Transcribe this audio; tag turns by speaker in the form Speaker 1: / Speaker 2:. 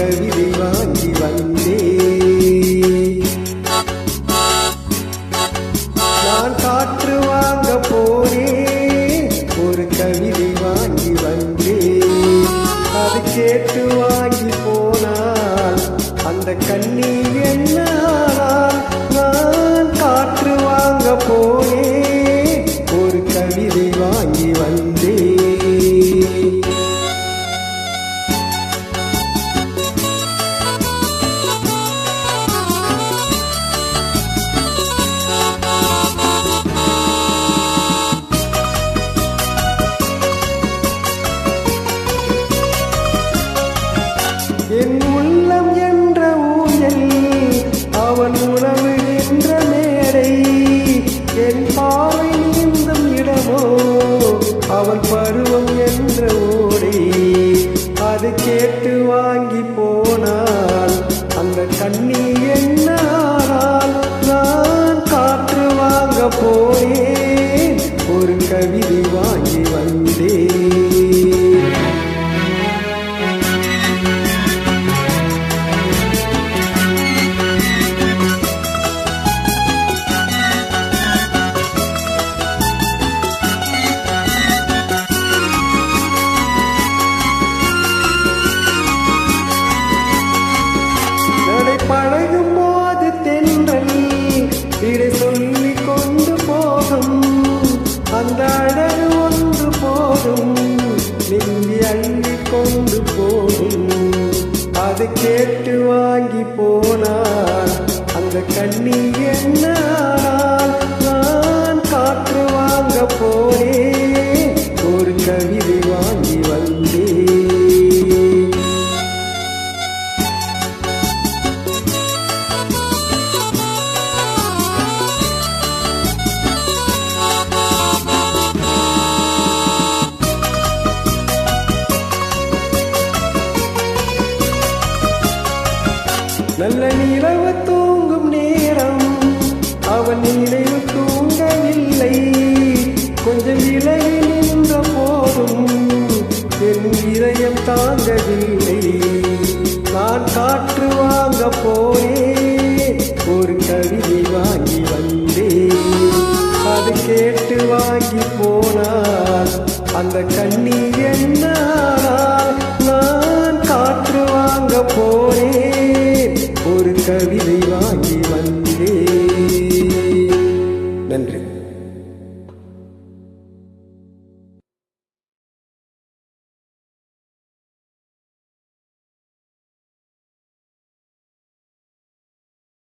Speaker 1: கவிதை வாங்கி வந்தே. நான் காற்று வாங்க போனேன், ஒரு கவிதை வாங்கி வந்தே. அது கேட்டு வாங்கி போனால் அந்த கண்ணி என்னால். நான் காற்று வாங்க போனேன், ஒரு கவிதை வாங்கி வந்தே. என் உள்ளம் என்ற ஊஞ்சல், அவன் உணவு என்ற மேடை. என் பாவை நீந்தும் இடமோ, அவன் பருவம் என்ற ஓடை. அது கேட்டு வாங்கி போனால் அந்த கண்ணி என்னால். நான் காற்று வாங்க போனேன், ஒரு கவிதை வாங்கி வந்தேன். பழகும் போது தென்றல் இதை சொல்லிக் கொண்டு போகும். அந்த அழகு ஒன்று போதும், நெஞ்சி அள்ளி கொண்டு போகும். அது கேட்டு வாங்கி போனால் அந்த கண்ணி என்னால். நான் காற்று வாங்க போனேன், ஒரு கவிதை வாங்கி வந்தேன். நல்ல நிலவு தூங்கும் நேரம், அவன் நினைவு தூங்கவில்லை. கொஞ்சம் விலகி நின்ற போதும் என் இதயம் தாங்கவில்லை. நான் காற்று வாங்க போனேன், ஒரு கவிதை வாங்கி வந்தேன். அது கேட்டு வாங்கி போனால் அந்த கண்ணி என்னால். நான் காற்று வாங்க போனேன், ஒரு கவிதை வாங்கி வந்தேன்.